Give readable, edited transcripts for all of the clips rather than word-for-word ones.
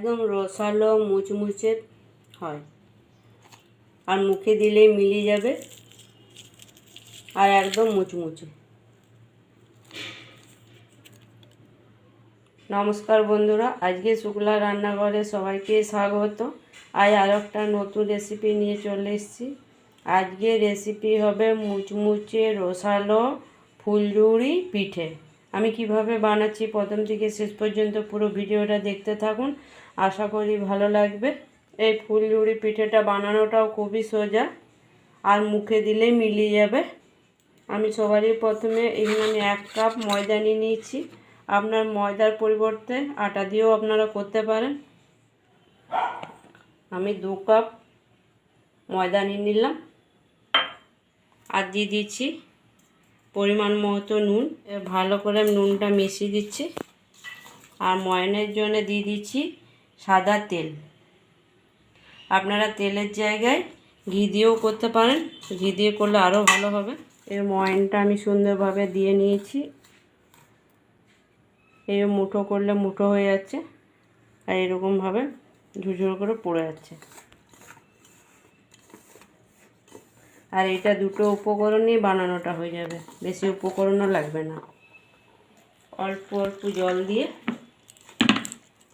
একদম রসালো মুচমুচে হয়, আর মুখে দিলেই মিলিয়ে যাবে, আর একদম মুচমুচে। নমস্কার বন্ধুরা, আজকে শুক্লা রান্নাঘরে সবাইকে স্বাগত। আজ আর একটা নতুন রেসিপি নিয়ে চলে এসেছি। আজকে রেসিপি হবে মুচমুচে রসালো ফুলঝুরি পিঠে। আমি কিভাবে বানাচ্ছি প্রথম থেকে শেষ পর্যন্ত পুরো ভিডিওটা দেখতে থাকুন, আশা করি ভালো লাগবে। এই ফুলঝুরি পিঠেটা বানানোটাও খুবই সোজা, আর মুখে দিলেই মিলিয়ে যাবে। আমি সবারই প্রথমে এখানে আমি 1 কাপ ময়দা নিয়ে নিয়েছি। আপনার ময়দার পরিবর্তে আটা দিয়েও আপনারা করতে পারেন। আমি 2 কাপ ময়দা নিয়ে নিলাম, আর দিয়ে দিচ্ছি পরিমাণ মতো নুন। ভালো করে নুনটা মিশিয়ে দিচ্ছি, আর ময়ানের জন্য দিয়ে দিচ্ছি সাদা তেল। আপনারা তেলের জায়গায় ঘি দিয়েও করতে পারেন, ঘি দিয়ে করলে আরও ভালো হবে। এর ময়ানটা আমি সুন্দরভাবে দিয়ে নিয়েছি। এই মুঠো করলে মুঠো হয়ে যাচ্ছে, আর এরকমভাবে ঝুরঝুর করে পড়ে যাচ্ছে। আর এটা দুটো উপকরণই বানানোটা হয়ে যাবে, বেশি উপকরণও লাগবে না। অল্প অল্প জল দিয়ে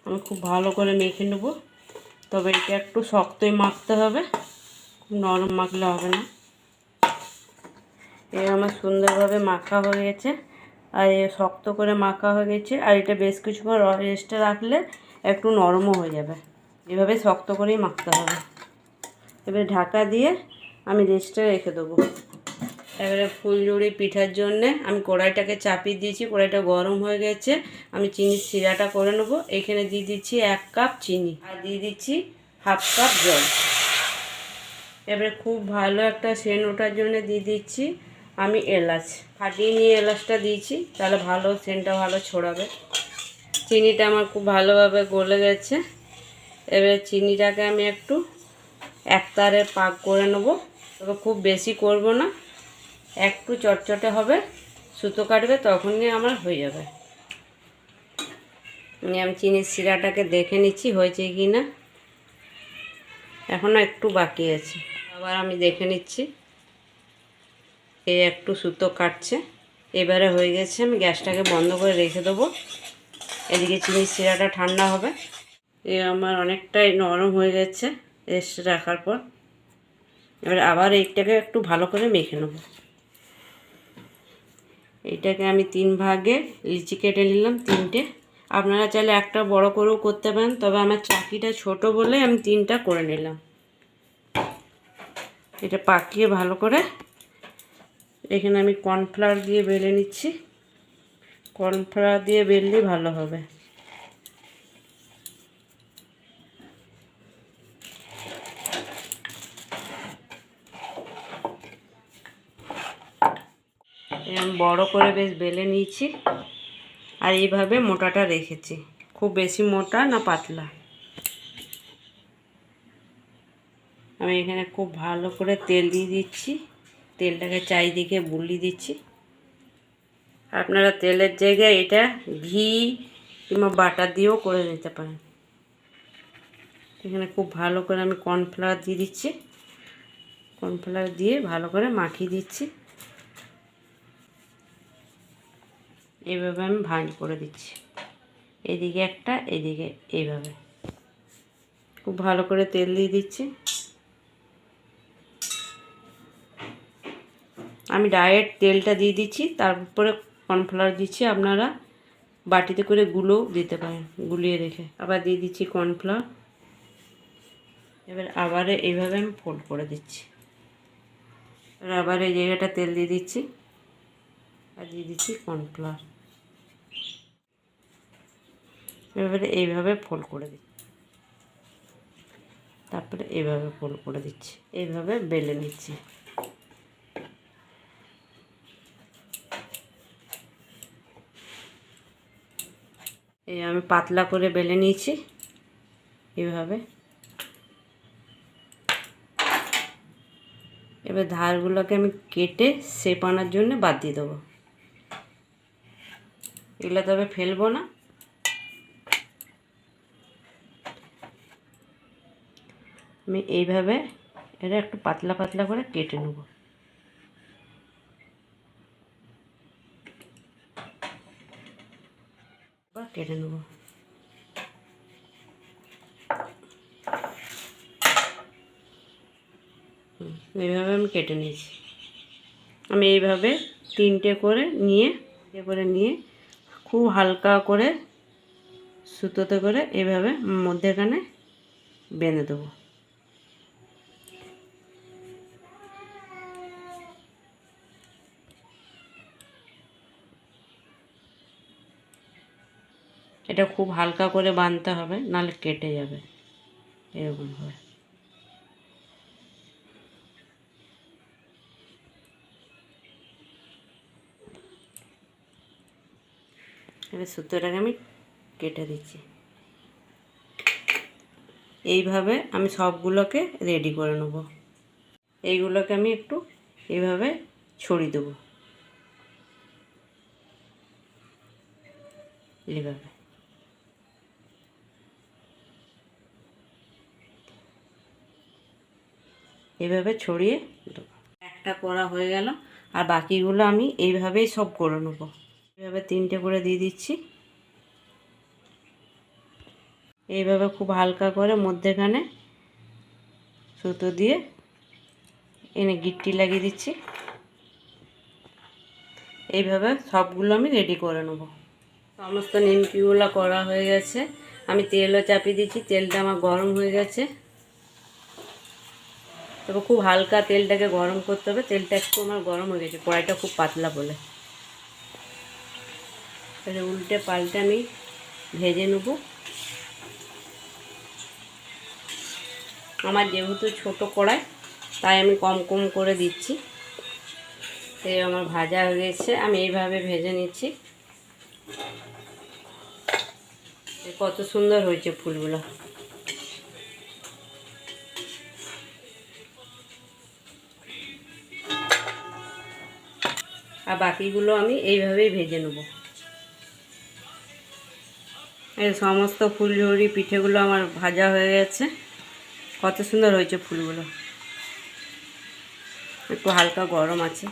আমি খুব ভালো করে মেখে নেব। তবে এটা একটু শক্তই মাখতে হবে, খুব নরম মাখলে হবে না। এই আমার সুন্দরভাবে মাখা হয়ে গেছে, আর শক্ত করে মাখা হয়ে গেছে। আর এটা বেশ কিছুক্ষণ রেস্টে রাখলে একটু নরমও হয়ে যাবে। এভাবে শক্ত করেই মাখতে হবে। এবারে ঢাকা দিয়ে আমি রেস্টে রেখে দেবো। এবারে ফুলঝুরি পিঠার জন্যে আমি কড়াইটাকে চাপিয়ে দিয়েছি, কড়াইটা গরম হয়ে গেছে। আমি চিনির শিরাটা করে নেবো। এখানে দিয়ে দিচ্ছি 1 কাপ চিনি, আর দিয়ে দিচ্ছি 1/2 কাপ জল। এবারে খুব ভালো একটা সেন্ট ওঠার জন্য দিয়ে দিচ্ছি আমি এলাচ। ফাটিয়ে নিয়ে এলাচটা দিয়েছি, তাহলে ভালো সেন্টটা ভালো ছড়াবে। চিনিটা আমার খুব ভালোভাবে গলে গেছে। এবারে চিনিটাকে আমি একটু একতারে পাক করে নেব। তবে খুব বেশি করব না, একটু চটচটে হবে, সুতো কাটবে, তখনই আমার হয়ে যাবে। আমি চিনির শিরাটাকে দেখে নিচ্ছি হয়েছে কি না, এখনও একটু বাকি আছে। আবার আমি দেখে নিচ্ছি, এই একটু সুতো কাটছে। এবারে হয়ে গেছে। আমি গ্যাসটাকে বন্ধ করে রেখে দেবো। এদিকে চিনির শিরাটা ঠান্ডা হবে। এ আমার অনেকটাই নরম হয়ে গেছে রেস্টে রাখার পর। এবার আবার এইটাকে একটু ভালো করে মেখে নেব। এইটাকে আমি 3 ভাগে লিচি কেটে নিলাম, 3টে। আপনারা চাইলে একটা বড় করেও করতে পারেন, তবে আমার চাকিটা ছোট বলে আমি 3টা করে নিলাম। এটা পাকিয়ে ভালো করে এখানে আমি কর্নফ্লাওয়ার দিয়ে বেলে নিচ্ছি। কর্নফ্লাওয়ার দিয়ে বেললে ভালো হবে। আমি বড় করে বেশ বেলে নিয়েছি, আর এইভাবে মোটাটা রেখেছি। খুব বেশি মোটা না পাতলা। আমি এখানে খুব ভালো করে তেল দিয়ে দিচ্ছি। তেলটাকে চারিদিকে বুলিয়ে দিচ্ছি। আপনারা তেলের জায়গায় এটা ঘি কিংবা বাটার দিয়েও করে নিতে পারেন। এখানে খুব ভালো করে আমি কর্নফ্লাওয়ার দিয়ে দিচ্ছি। কর্নফ্লাওয়ার দিয়ে ভালো করে মাখিয়ে দিচ্ছি। এইভাবে আমি ভাঁজ করে দিচ্ছি, এদিকে একটা, এদিকে, এইভাবে খুব ভালো করে তেল দিয়ে দিচ্ছি। আমি ডাইরেক্ট তেলটা দিয়ে দিচ্ছি, তারপরে কর্নফ্লাওয়ার দিচ্ছি। আপনারা বাটিতে করে গুঁড়োও দিতে পারেন, গুলিয়ে রেখে। আবার দিয়ে দিচ্ছি কর্নফ্লাওয়ার। এবার আবার এইভাবে আমি ফোল্ড করে দিচ্ছি। এবার আবার এই জায়গাটা তেল দিয়ে দিচ্ছি, আর দিয়ে দিচ্ছি কর্নফ্লাওয়ার। এবারে এইভাবে ফোল্ড করে দিচ্ছি, তারপরে এইভাবে ফোল্ড করে দিচ্ছি। এইভাবে বেলে নিচ্ছি। এই আমি পাতলা করে বেলে নিয়েছি এইভাবে। এবার ধারগুলোকে আমি কেটে শেপ আনার জন্য বাদ দিয়ে দেবো। এগুলো তবে ফেলবো না। আমি এইভাবে এটা একটু পাতলা পাতলা করে কেটে নেব। কেটে নেব। এইভাবে আমি কেটে নিয়েছি। আমি এইভাবে তিনটে করে নিয়ে খুব হালকা করে সুতোতে করে এইভাবে মধ্যেখানে বেঁধে দেবো। এটা খুব হালকা করে বাঁধতে হবে, নাহলে কেটে যাবে। এরকমভাবে এবার সুতোটাকে আমি কেটে দিচ্ছি। এইভাবে আমি সবগুলোকে রেডি করে নেব। এইগুলোকে আমি একটু এইভাবে ছড়িয়ে দেবো। এইভাবে এইভাবে ছড়িয়ে দেবো। একটা করা হয়ে গেল, আর বাকিগুলো আমি এইভাবেই সব করে নেবো। এইভাবে তিনটে করে দিয়ে দিচ্ছি। এইভাবে খুব হালকা করে মধ্যেখানে সুতো দিয়ে এনে গিট্টি লাগিয়ে দিচ্ছি। এইভাবে সবগুলো আমি রেডি করে নেব। সমস্ত নিমকিগুলো করা হয়ে গেছে। আমি তেলও চাপিয়ে দিচ্ছি। তেলটা আমার গরম হয়ে গেছে। তবে খুব হালকা তেলটাকে গরম করতে হবে। তেলটা একটু আমার গরম হয়ে গেছে, কড়াইটা খুব পাতলা বলে। তাহলে উল্টে পাল্টে আমি ভেজে নেব। আমার যেহেতু ছোটো কড়াই, তাই আমি কম কম করে দিচ্ছি। এই আমার ভাজা হয়ে গেছে। আমি এইভাবে ভেজে নিচ্ছি। কত সুন্দর হয়েছে ফুলগুলো। আর বাকিগুলো আমি এইভাবেই ভেজে নেব। এই সমস্ত ফুলঝুরি পিঠেগুলো আমার ভাজা হয়ে গেছে। কত সুন্দর হয়েছে ফুলগুলো। একটু হালকা গরম আছে।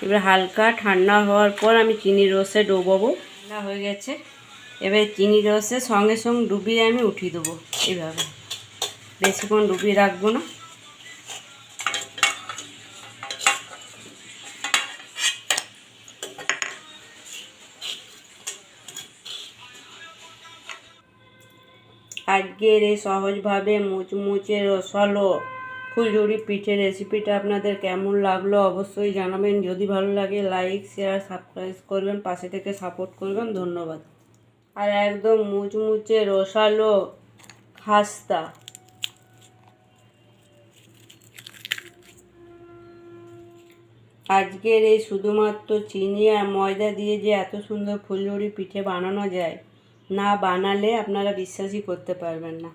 এবার হালকা ঠান্ডা হওয়ার পর আমি চিনির রসে ডোবাবো। ঠান্ডা হয়ে গেছে। এবার চিনির রসে সঙ্গে সঙ্গে ডুবিয়ে আমি উঠিয়ে দেবো। এইভাবে বেশিক্ষণ ডুবিয়ে রাখবো না। আজকের এই সহজভাবে মুচমুচে রসালো ফুলঝুরি পিঠে রেসিপিটা আপনাদের কেমন লাগলো অবশ্যই জানাবেন। যদি ভালো লাগে লাইক শেয়ার সাবস্ক্রাইব করবেন, পাশে থেকে সাপোর্ট করবেন। ধন্যবাদ। আর একদম মুচমুচে রসালো খাস্তা। আজকের এই শুধুমাত্র চিনি আর ময়দা দিয়ে যে এত সুন্দর ফুলঝুরি পিঠে বানানো যায়, না বানালে আপনারা বিশ্বাসই করতে পারবেন না।